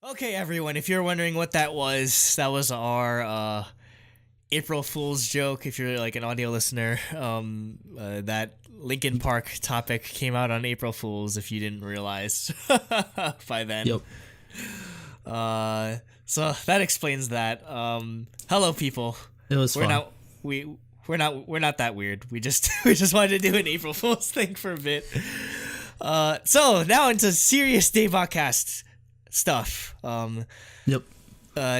Okay, everyone, if you're wondering what that was our April Fool's joke. If you're like an audio listener, that Linkin Park topic came out on April Fool's. If you didn't realize by then, Yep. So that explains that. Hello, people. It was fun. We're not that weird. We just we just wanted to do an April Fool's thing for a bit. So now into serious DaebakCast stuff. Yep.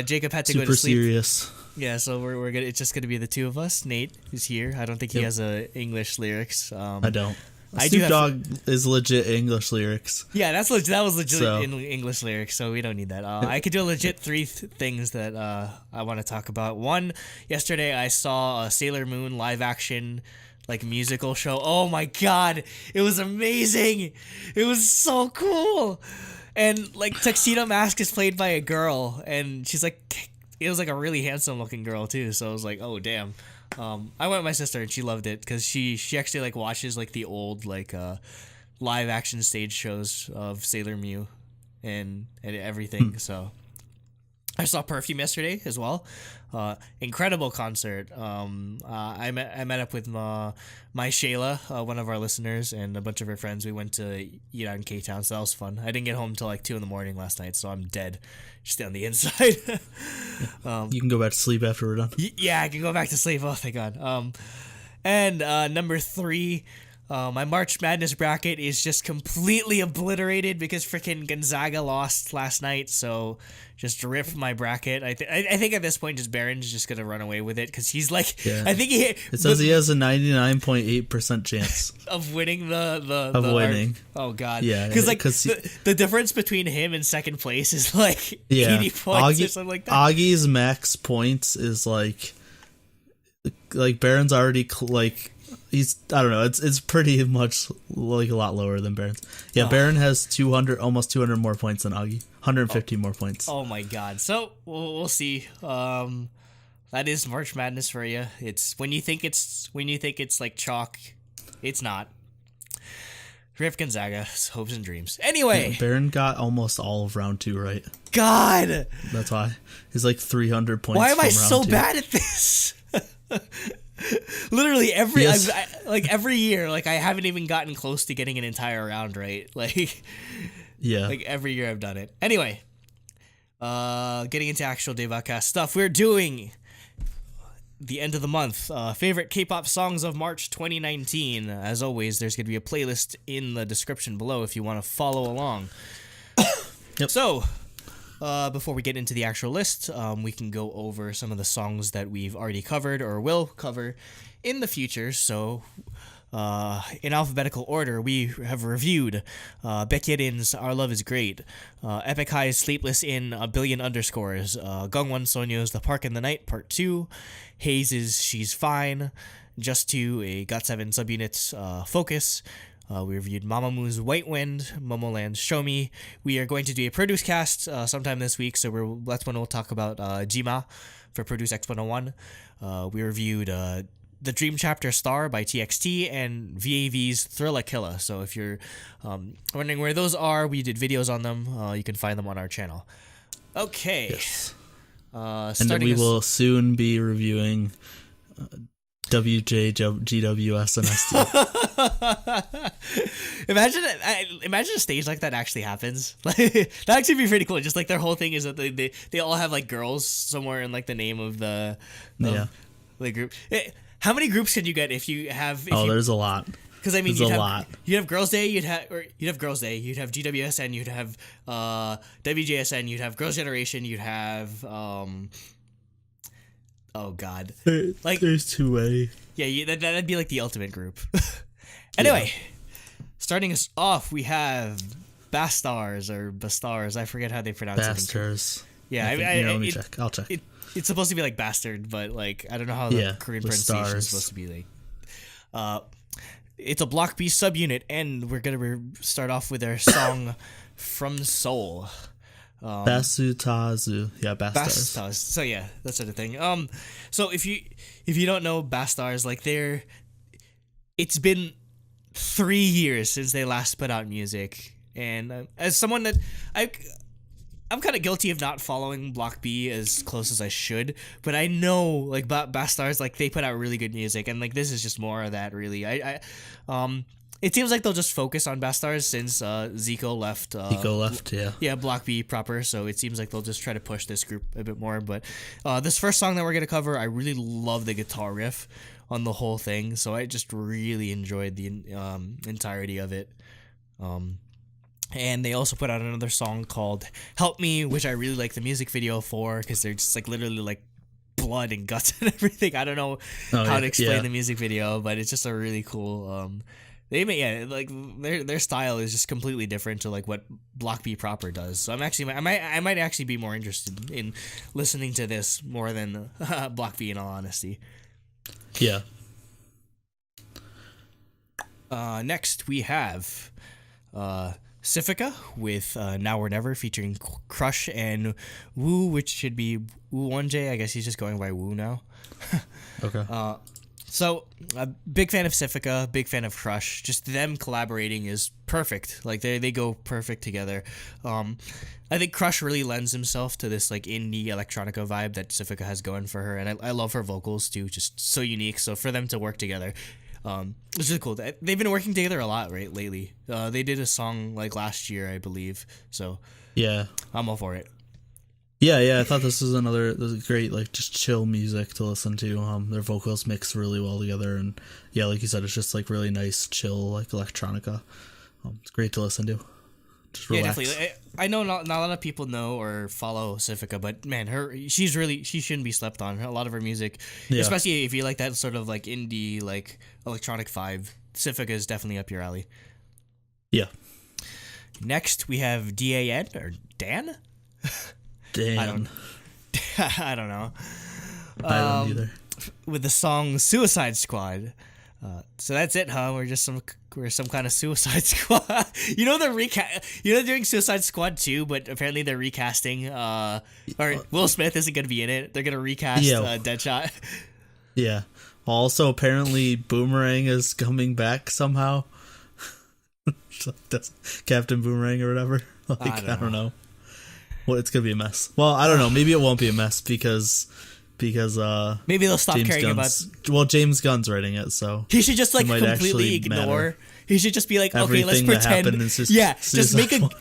Jacob had to go to Super sleep. serious. Yeah, so we're gonna. It's just gonna be the two of us. Nate is here. I don't think he has English lyrics. I don't. I Snoop do have. Dogg is legit English lyrics. Yeah, that's legit. That was legit So- in English lyrics, so we don't need that. I could do a legit three things that I want to talk about. One, yesterday I saw a Sailor Moon live action like musical show. Oh my god, it was amazing! It was so cool. And like Tuxedo Mask is played by a girl, and she's like, it was like a really handsome looking girl too. So I was like, oh damn. I went with my sister and she loved it because she actually like watches like the old like live action stage shows of Sailor Mew and everything. So I saw Perfume yesterday as well. Incredible concert. I met up with my Shayla, one of our listeners, and a bunch of her friends. We went to Yiren K-Town, so that was fun. I didn't get home till like 2 a.m. last night, so I'm dead, just on the inside. You can go back to sleep after we're done. Yeah, I can go back to sleep. Oh, thank God. And number 3, my March Madness bracket is just completely obliterated because freaking Gonzaga lost last night. So just rip my bracket. I think at this point, just Barron's just gonna run away with it because he's like, Yeah. I think It says he has a 99.8% chance of winning the of winning. Oh God, Yeah, because like 'cause the difference between him and second place is like Yeah. 80 points or something like that. Augie's max points is like Barron's already he's, I don't know, it's pretty much like a lot lower than Barron's. Yeah, Barron has 200, almost 200 more points than Augie. 150 more points. Oh my God! So we'll see. That is March Madness for you. It's when you think it's like chalk, it's not. Rip Gonzaga, hopes and dreams. Anyway, Barron got almost all of round 2 right. God, That's why he's like 300 points. why am I from round so 2. bad at this? Literally every Yes. every year, like I haven't even gotten close to getting an entire round right. Like. Yeah. Like every year I've done it. Anyway, getting into actual DaebakCast stuff, we're doing the end of the month. Favorite K-pop songs of March 2019. As always, there's going to be a playlist in the description below if you want to follow along. Yep. So, before we get into the actual list, we can go over some of the songs that we've already covered or will cover in the future. So, in alphabetical order, we have reviewed Baekhyun's Our Love Is Great, Epic High's Sleepless in a Billion Underscores, Gongwon Sonyo's The Park in the Night Part 2, Haze's She's Fine, Just 2, a GOT7 subunit's Focus. We reviewed Mamamoo's White Wind, Momoland's Show Me. We are going to do a Produce Cast sometime this week, so that's when we'll talk about Jima for Produce X101. We reviewed The Dream Chapter Star by TXT and VAV's Thrilla Killa. So if you're wondering where those are, we did videos on them. You can find them on our channel. Okay. Yes. And Starting we will soon be reviewing WJ, GWS, and SD. Imagine a stage like that actually happens. Like that'd actually be pretty cool. Just like their whole thing is that they all have like girls somewhere in like the name of the group. How many groups can you get if you have? There's a lot. Because I mean, There's a lot. You'd have Girls Day, you'd have Girls Day, you'd have GWSN, you'd have WJSN, you'd have Girls Generation, you'd have oh God, like There's 2A. yeah, that'd be like the ultimate group. Anyway, starting us off, we have BASTARZ or BASTARZ. I forget how they pronounce it. BASTARZ. Yeah, let me check. I'll check. It's supposed to be like bastard, but like I don't know how the Korean pronunciation is supposed to be like. It's a Block B subunit, and we're gonna start off with our song "From Seoul." Basutazu. Yeah, BASTARZ. So yeah, that sort of thing. So if you don't know BASTARZ, like it's been 3 years since they last put out music, and as someone that I'm kind of guilty of not following Block B as close as I should, but I know like BASTARZ, like they put out really good music, and like this is just more of that. Really, it seems like they'll just focus on BASTARZ since Zico left. Yeah, Block B proper. So it seems like they'll just try to push this group a bit more. But this first song that we're gonna cover, I really love the guitar riff on the whole thing. So I just really enjoyed the entirety of it. And they also put out another song called "Help Me," which I really like the music video for, because they're just like literally like blood and guts and everything. I don't know how to explain the music video, but it's just a really cool. They like their style is just completely different to like what Block B proper does. So I might actually be more interested in listening to this more than Block B, in all honesty. Yeah. Next we have CIFIKA with Now or Never, featuring Crush and Woo, which should be Woo1J. I guess he's just going by Woo now. Okay. So, a big fan of CIFIKA, big fan of Crush. Just them collaborating is perfect. Like, they go perfect together. I think Crush really lends himself to this, like, indie electronica vibe that CIFIKA has going for her. And I love her vocals, too. Just so unique. So, for them to work together, it's really cool. They've been working together a lot, right, lately. They did a song, like, last year, I believe. So, yeah, I'm all for it. Yeah, I thought this was great, like, just chill music to listen to. Their vocals mix really well together, and yeah, like you said, it's just like really nice, chill, like electronica. It's great to listen to. Just relax. Yeah, definitely. I know not a lot of people know or follow CIFIKA, but man, she shouldn't be slept on. A lot of her music, especially if you like that sort of like indie, like electronic vibe, CIFIKA is definitely up your alley. Yeah. Next, we have D.A.N or D.A.N. Damn. I don't know. I don't either. With the song "Suicide Squad." So that's it, huh? We're some kind of Suicide Squad. You know they're doing Suicide Squad 2, but apparently they're recasting. Or Will Smith isn't gonna be in it. They're gonna recast Deadshot. Yeah. Also, apparently, Boomerang is coming back somehow. Captain Boomerang or whatever. Like, I don't know. Well, it's gonna be a mess. Well, I don't know. Maybe it won't be a mess because maybe they'll stop James caring Gunn's, about. Well, James Gunn's writing it, so he should just like completely ignore. He should just be like, okay, let's pretend.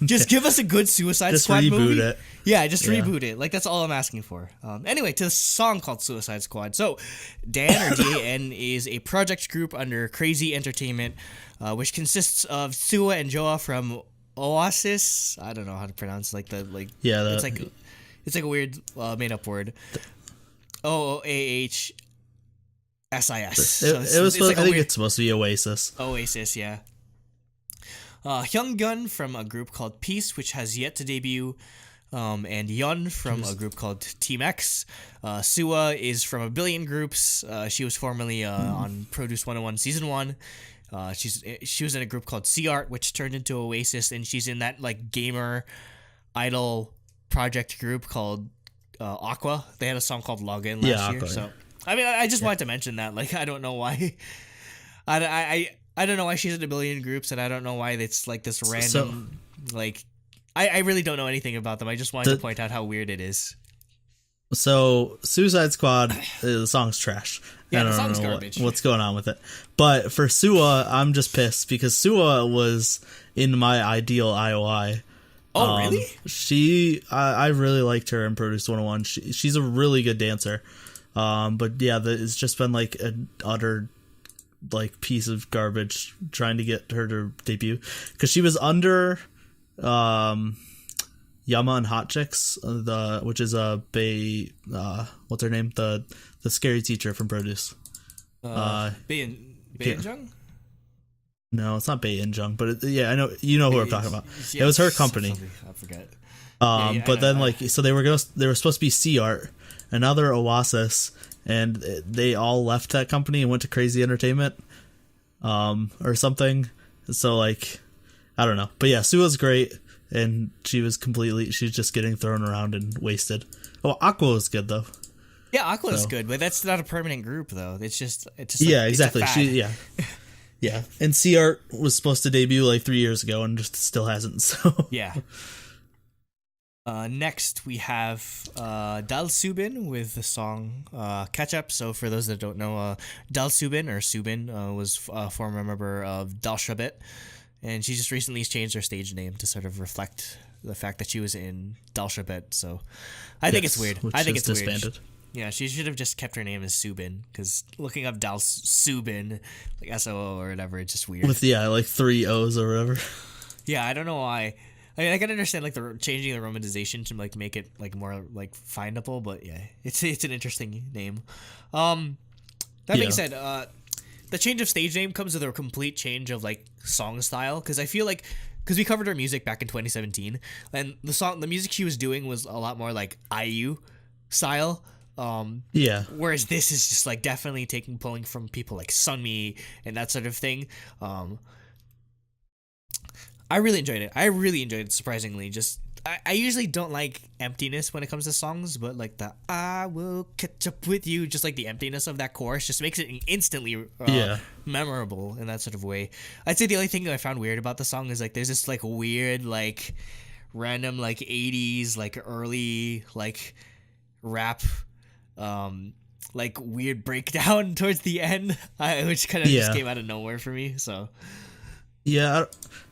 Just give us a good Suicide Squad movie. It. Yeah, just reboot it. Like, that's all I'm asking for. Anyway, to the song called "Suicide Squad." So, D.A.N or D.A.N is a project group under Crazy Entertainment, which consists of Suwa and Joa from Oasis. I don't know how to pronounce it's like a weird made up word. OAHSIS. I think it's supposed to be Oasis. Oasis, yeah. Hyunggun from a group called Peace, which has yet to debut. And Yun from a group called Team X. Suwa is from a billion groups. She was formerly on Produce 101 Season 1. She was in a group called Sea Art, which turned into Oasis, and she's in that like gamer idol project group called Aqua. They had a song called Login last year. So I mean, I just wanted to mention that. Like, I don't know why. I don't know why she's in a billion groups, and I don't know why it's like this random like. I really don't know anything about them. I just wanted to point out how weird it is. So, Suicide Squad, the song's trash. Yeah, the song's garbage. What's going on with it. But for Suwa, I'm just pissed because Suwa was in my ideal IOI. Oh, really? I really liked her in Produce 101. She's a really good dancer. But yeah, it's just been like an utter like piece of garbage trying to get her to debut. Because she was under Yama and Hot Chicks, which is a what's her name? The scary teacher from Produce. Bae-in-jung? No, it's not Bae-in-jung, but I know who I'm talking about. It was her company. I forget. But then so they were supposed to be Sea Art, and now they're Oasis, and they all left that company and went to Crazy Entertainment, or something. So like, I don't know, but yeah, Sua's great, and she's just getting thrown around and wasted. Oh, Aqua was good though. Yeah, Aqua is good, but that's not a permanent group though. It's just yeah, exactly. Yeah, and Sea Art was supposed to debut like 3 years ago and just still hasn't. So yeah. Next, we have Dalsooobin with the song Catch Up. So, for those that don't know, Dalsooobin or Soobin was a former member of Shabet, and she just recently changed her stage name to sort of reflect the fact that she was in Shabet. So, I think it's weird. I think it's disbanded. Weird. Yeah, she should have just kept her name as Soobin, because looking up Dalsooobin, like S-O-O or whatever, it's just weird. With, like 3 O's or whatever. Yeah, I don't know why. I mean, I can understand like the changing the romanization to like make it like more like findable, but yeah, it's an interesting name. That being said, the change of stage name comes with a complete change of like song style, because I feel like because we covered her music back in 2017, and the music she was doing was a lot more like IU style. Whereas this is just like definitely pulling from people like Sunmi and that sort of thing. I really enjoyed it. Surprisingly. Just I usually don't like emptiness when it comes to songs, but like the I will catch up with you, just like the emptiness of that chorus just makes it instantly memorable in that sort of way. I'd say the only thing that I found weird about the song is like there's this like weird like random like 80s like early like rap like weird breakdown towards the end, which kind of just came out of nowhere for me. So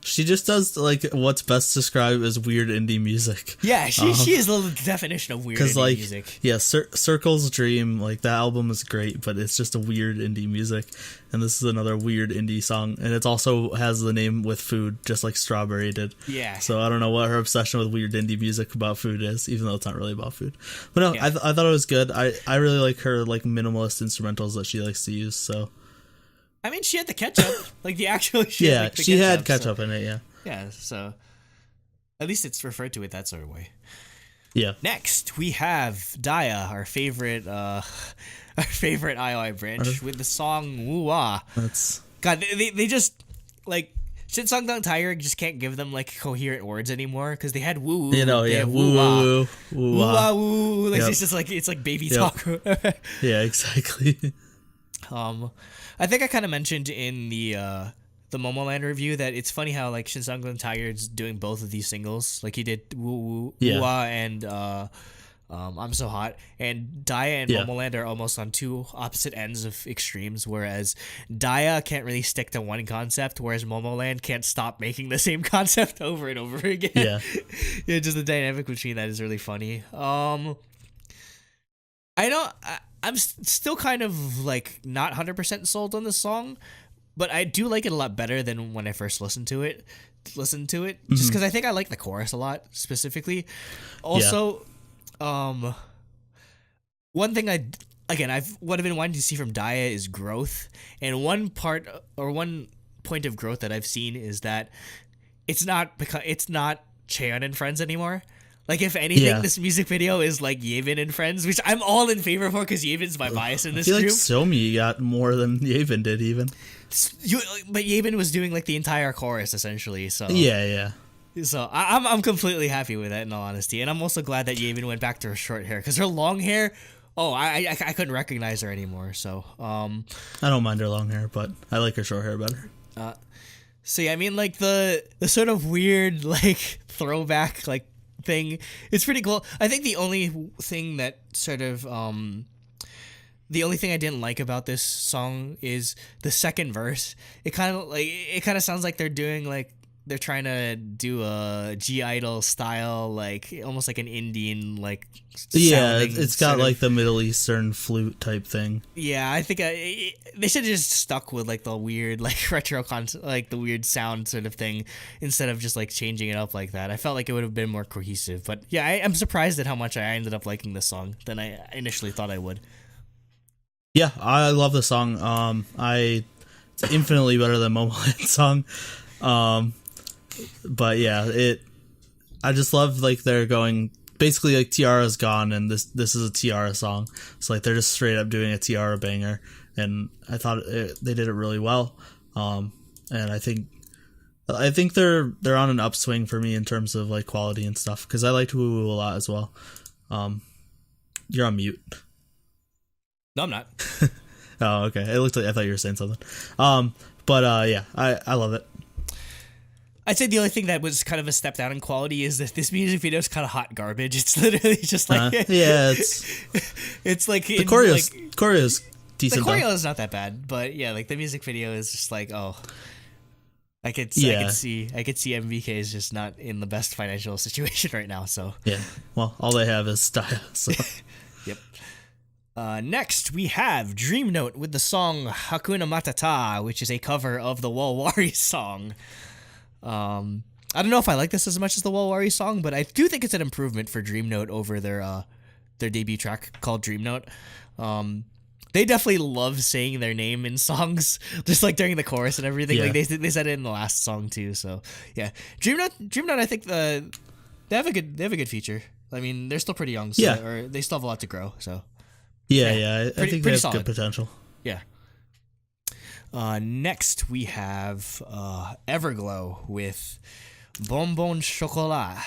she just does like what's best described as weird indie music. Yeah, she is the definition of weird indie like, music. Yeah, Circle's Dream, like that album is great, but it's just a weird indie music. And this is another weird indie song, and it also has the name with food, just like Strawberry did. Yeah. So I don't know what her obsession with weird indie music about food is, even though it's not really about food. But no, I thought it was good. I really like her like minimalist instrumentals that she likes to use. So. I mean, she had the ketchup, like the actual. She had ketchup in it. Yeah. Yeah. So, at least it's referred to it that sort of way. Yeah. Next, we have Daya, our favorite IOI branch, with the song WOOWA. That's God. They just like Shin Song Dong Tiger just can't give them like coherent words anymore, because they had woo. Woo woo. Like it's like baby talk. Yeah, exactly. I think I kind of mentioned in the Momoland review that it's funny how like Shin Song Dong Tiger is doing both of these singles. Like he did WOOWA and I'm So Hot, and Daya and Momoland are almost on two opposite ends of extremes, whereas Daya can't really stick to one concept, whereas Momoland can't stop making the same concept over and over again. Yeah. Yeah, just the dynamic between that is really funny. I'm still kind of like not 100% sold on the song, but I do like it a lot better than when I first listened to it, just because I think I like the chorus a lot specifically. Also, one thing I would have been wanting to see from Daya is growth, and one point of growth that I've seen is that it's not Cheon and Friends anymore. Like, if anything, this music video is like Yiren and Friends, which I'm all in favor for, because Yiren's my bias in this group. I feel like Somi got more than Yiren did, even. But Yiren was doing like the entire chorus, essentially. So yeah. So I'm completely happy with that, in all honesty, and I'm also glad that Yiren went back to her short hair, because her long hair, I couldn't recognize her anymore. So I don't mind her long hair, but I like her short hair better. So yeah, I mean, like the sort of weird like throwback like thing, it's pretty cool. I think the only thing that sort of the only thing I didn't like about this song is the second verse. It kind of sounds like they're trying to do a G-Idol style, like almost like an Indian like it's got like the Middle Eastern flute type thing. Yeah, I think they should have just stuck with like the weird like retro like the weird sound sort of thing, instead of just like changing it up like that. I felt like it would have been more cohesive. But yeah, I'm surprised at how much I ended up liking this song than I initially thought I would. Yeah, I love the song. It's infinitely better than Momoland's song. But yeah, I just love like they're going basically like Tiara's gone, and this is a Tiara song. It's like they're just straight up doing a Tiara banger, and I thought they did it really well. And I think they're on an upswing for me in terms of like quality and stuff, because I liked WOOWA a lot as well. You're on mute. No, I'm not. Oh, okay. It looked like I thought you were saying something. But yeah, I love it. I'd say the only thing that was kind of a step down in quality is that this music video is kind of hot garbage. It's literally just like it's like the choreo's decent. The choreo is not that bad, but yeah, like the music video is just like I could see MVK is just not in the best financial situation right now. So yeah, well, all they have is Daya. So. Yep. Next, we have Dreamnote with the song Hakuna Matata, which is a cover of the Walwari song. I don't know if I like this as much as the Walwari song, but I do think it's an improvement for Dreamnote over their debut track called Dreamnote. They definitely love saying their name in songs, just like during the chorus and everything. Yeah. Like they said it in the last song too. So yeah, Dreamnote. I think they have a good feature. I mean, they're still pretty young, so or they still have a lot to grow. So I think they have solid. Good potential. Yeah. Next, we have Everglow with Bon Chocolat.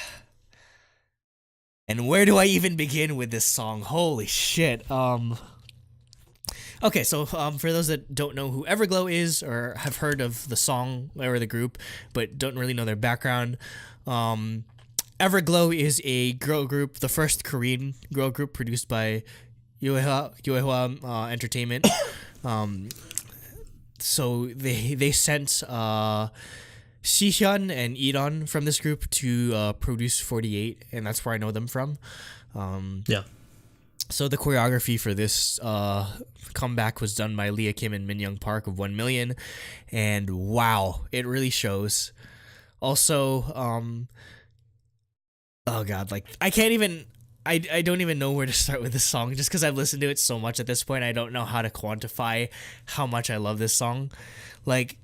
And where do I even begin with this song? Holy shit. Okay, so for those that don't know who Everglow is or have heard of the song or the group but don't really know their background, Everglow is a girl group, the first Korean girl group produced by WOOWA Entertainment. So they sent Sihyun and Yiren from this group to produce 48, and that's where I know them from. So the choreography for this comeback was done by Leah Kim and Min Young Park of 1 Million, and wow, it really shows. Also, oh god, like I don't even know where to start with this song just because I've listened to it so much at this point. I don't know how to quantify how much I love this song. Like,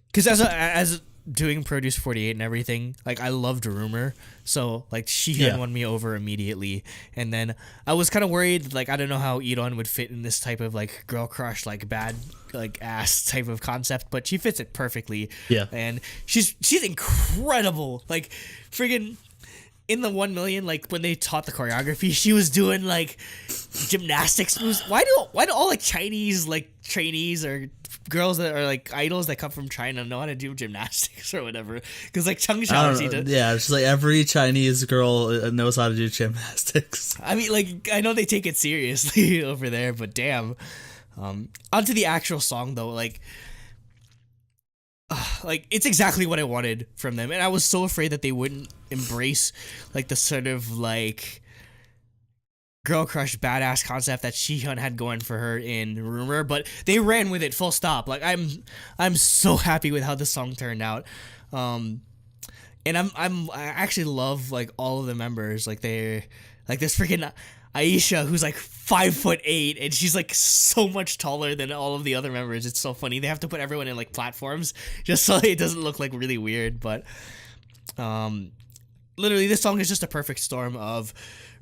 because as doing Produce 48 and everything, like I loved Rumor, so like Sihyun won me over immediately. And then I was kind of worried, like I don't know how Yiren would fit in this type of like girl crush, like bad like ass type of concept, but she fits it perfectly. Yeah, and she's incredible. Like friggin'. In the 1 Million, like when they taught the choreography, she was doing like gymnastics moves. Why do all like Chinese like trainees or girls that are like idols that come from China know how to do gymnastics or whatever? Because like Chung Xiao, yeah, it's like every Chinese girl knows how to do gymnastics. I mean, like I know they take it seriously over there, but damn. Onto the actual song though, like it's exactly what I wanted from them, and I was so afraid that they wouldn't embrace like the sort of like girl crush badass concept that Sihyun had going for her in Rumor, but they ran with it full stop. Like I'm so happy with how this song turned out, and I actually love like all of the members. Like they're like this freaking Aisha, who's like 5'8", and she's like so much taller than all of the other members. It's so funny. They have to put everyone in like platforms just so it doesn't look like really weird. But literally, this song is just a perfect storm of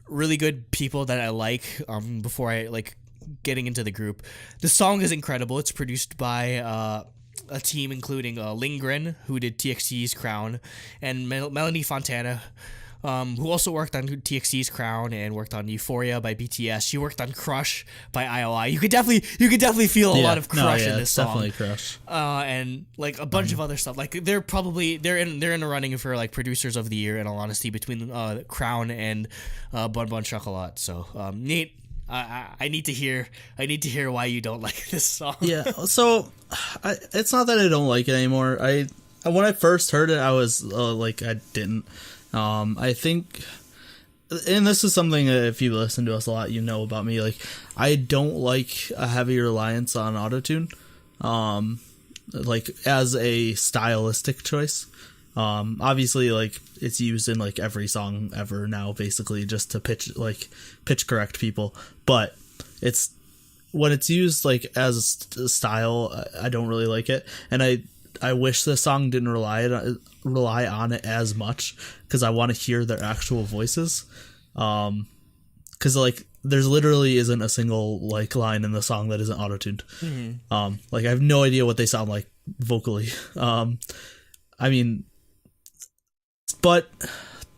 really good people that I like. Before I like getting into the group, the song is incredible. It's produced by a team including Lindgren, who did TXT's Crown, and Melanie Fontana, who also worked on TXT's Crown and worked on Euphoria by BTS. She worked on Crush by IOI. You could definitely feel a lot of Crush in this song. Definitely Crush. And like a bunch of other stuff. Like they're in the running for like producers of the year, in all honesty, between Crown and Bon Chocolat. So Nate, I need to hear why you don't like this song. Yeah. So it's not that I don't like it anymore. When I first heard it, I was like I didn't. I think, and this is something that if you listen to us a lot, you know about me, like, I don't like a heavy reliance on autotune, like, as a stylistic choice. Obviously, like, it's used in, like, every song ever now, basically, just to pitch correct people, but when it's used, like, as a style, I don't really like it, and I wish this song didn't rely on it as much, because I want to hear their actual voices. Because like there's literally isn't a single like line in the song that isn't auto-tuned. Mm-hmm. Like I have no idea what they sound like vocally. I mean, but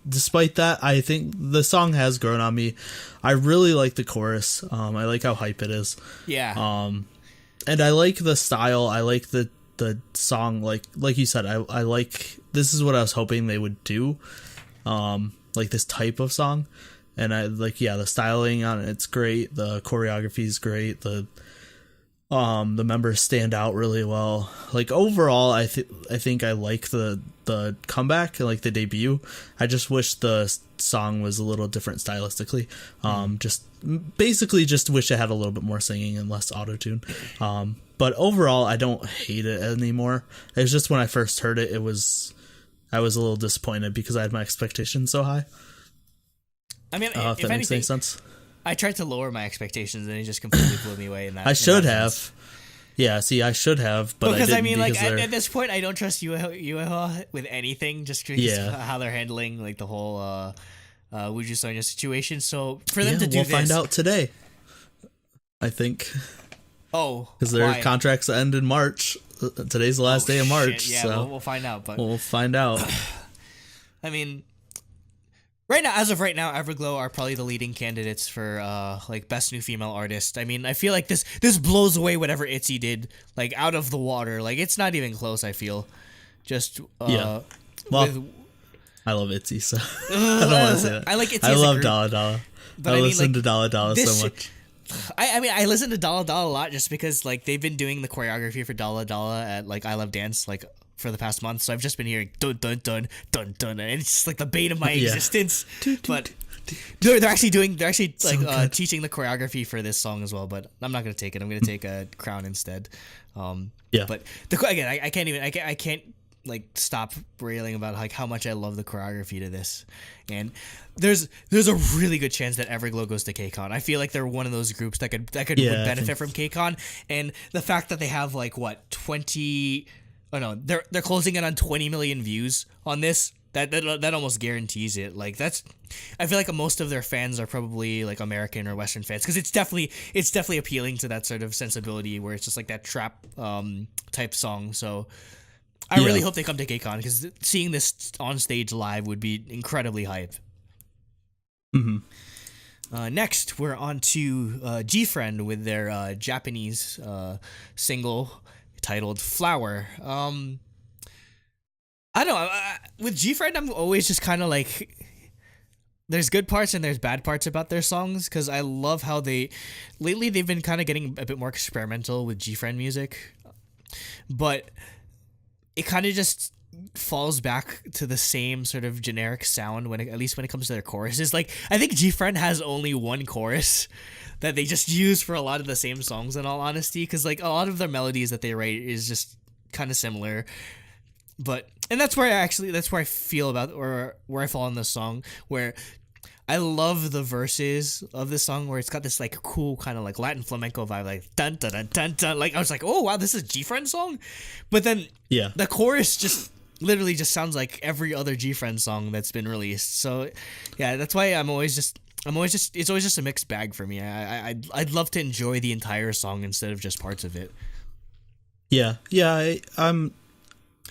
despite that, I think the song has grown on me. I really like the chorus. I like how hype it is. Yeah. And I like the style. I like the song, like you said, I like this is what I was hoping they would do, like this type of song. And I the styling on it's great, the choreography is great, the members stand out really well. Like overall, I think I like the comeback, like the debut. I just wish the song was a little different stylistically. Just basically just wish it had a little bit more singing and less auto-tune. But overall, I don't hate it anymore. It's just when I first heard it, I was a little disappointed because I had my expectations so high. I mean, if that makes any sense. I tried to lower my expectations and it just completely blew me away. I should have. Yeah, see, I should have, but because I didn't. Like at this point, I don't trust WOOWA with anything, just because how they're handling like the whole Wuju Sonya situation. So for them to do we'll find out today. I think. Oh, because their contracts end in March. Today's the last day of March. Yeah, so we'll find out. But we'll find out. I mean. As of right now, Everglow are probably the leading candidates for like best new female artist. I mean, I feel like this blows away whatever ITZY did, like out of the water. Like it's not even close. I feel, just Well, I love ITZY, so I don't want to say that. I like ITZY. I love Dala. But I listen to Dala so much. I mean, I listen to Dala a lot just because like they've been doing the choreography for Dala at like I Love Dance like for the past month, so I've just been hearing dun dun dun dun dun, and it's just like the bane of my existence. But they're actually teaching the choreography for this song as well. But I'm not gonna take it. I'm gonna take a Crown instead. But I can't like stop railing about like how much I love the choreography to this, and there's a really good chance that Everglow goes to KCON. I feel like they're one of those groups that could would benefit from KCON, and the fact that they have like what 20. Oh no, they're closing in on 20 million views on this. That almost guarantees it. Like I feel like most of their fans are probably like American or Western fans because it's definitely appealing to that sort of sensibility where it's just like that trap type song. So I really hope they come to KCON because seeing this on stage live would be incredibly hype. Next, we're on to Gfriend with their Japanese single titled Flower. I don't know. With Gfriend, I'm always just kind of like, there's good parts and there's bad parts about their songs because I love how lately they've been kind of getting a bit more experimental with Gfriend music, but it kind of just falls back to the same sort of generic sound at least when it comes to their choruses. Like I think Gfriend has only one chorus that they just use for a lot of the same songs, in all honesty, because like a lot of their melodies that they write is just kind of similar. And that's where I feel about, or where I fall on this song, where I love the verses of this song where it's got this like cool kind of like Latin flamenco vibe, like dun dun dun dun dun. Like I was like, oh wow, this is a Gfriend song, but then the chorus just literally just sounds like every other Gfriend song that's been released. So yeah, that's why it's always just a mixed bag for me. I'd love to enjoy the entire song instead of just parts of it.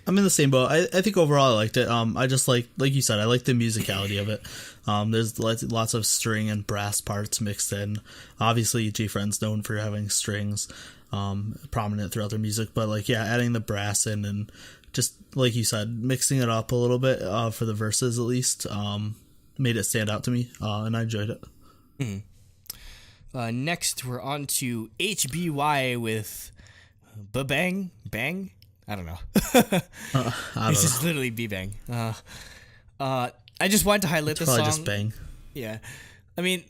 I'm in the same boat. I think overall I liked it. I just like you said, I like the musicality of it. There's lots of string and brass parts mixed in. Obviously Gfriend's known for having strings prominent throughout their music, but like adding the brass in and just like you said, mixing it up a little bit for the verses at least made it stand out to me, and I enjoyed it. Next, we're on to HBY with Bang Bang. I don't know. This is literally B-Bang. I just wanted to highlight the song. Just bang. Yeah. I mean,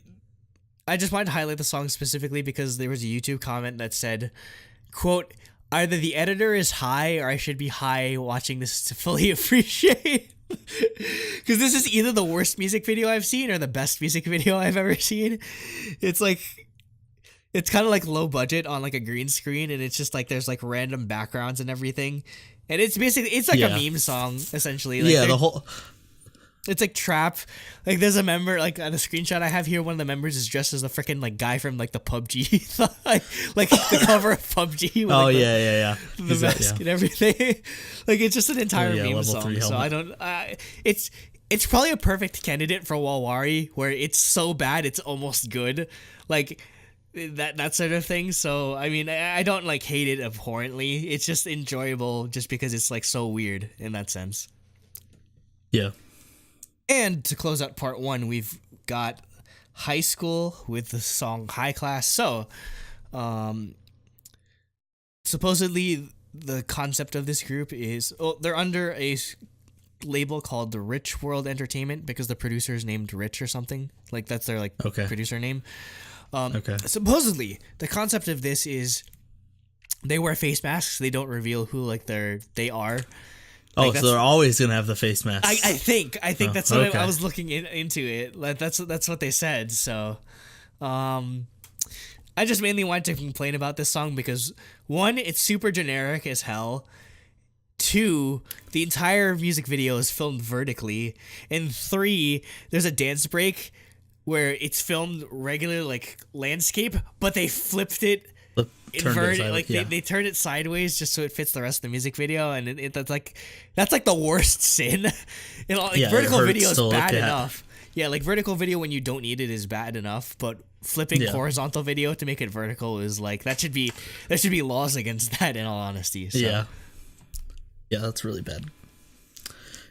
I just wanted to highlight the song specifically because there was a YouTube comment that said, quote, either the editor is high or I should be high watching this to fully appreciate. Because this is either the worst music video I've seen or the best music video I've ever seen. It's kind of like low budget on like a green screen, and it's just like there's like random backgrounds and everything, and it's like a meme song essentially. Like the whole. It's like trap. Like there's a member, like the screenshot I have here, one of the members is dressed as the freaking like guy from like the PUBG, like the cover of PUBG. With, the mask and everything. Like it's just an entire meme song. So I don't. It's probably a perfect candidate for Walwari, where it's so bad it's almost good, like that sort of thing. So I mean, I don't like hate it abhorrently. It's just enjoyable, just because it's like so weird in that sense. Yeah. And to close out part 1, we've got High School with the song High Class. So, supposedly the concept of this group is they're under a label called the Rich World Entertainment because the producer is named Rich or something. Like that's their producer name. Supposedly the concept of this is they wear face masks. They don't reveal who they are. So they're always gonna have the face masks. I think that's what I was looking into it. That's what they said. So, I just mainly wanted to complain about this song because 1, it's super generic as hell. 2, the entire music video is filmed vertically, and 3, there's a dance break where it's filmed regular landscape, but they flipped it. Inverted, they turned it sideways just so it fits the rest of the music video, and that's the worst sin. Vertical video is bad enough. Yeah, vertical video when you don't need it is bad enough, but flipping horizontal video to make it vertical is there should be laws against that. In all honesty, so. Yeah, that's really bad.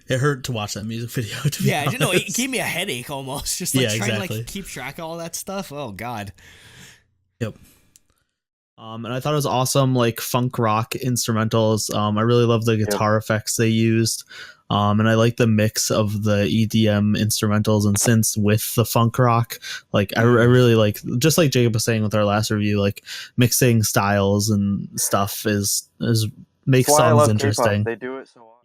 It hurt to watch that music video. It gave me a headache almost. Just trying to keep track of all that stuff. Oh God. Yep. And I thought it was awesome, funk rock instrumentals. I really love the guitar effects they used. And I like the mix of the EDM instrumentals and synths with the funk rock. I really like, just like Jacob was saying with our last review, mixing styles and stuff makes songs interesting. They do it so often.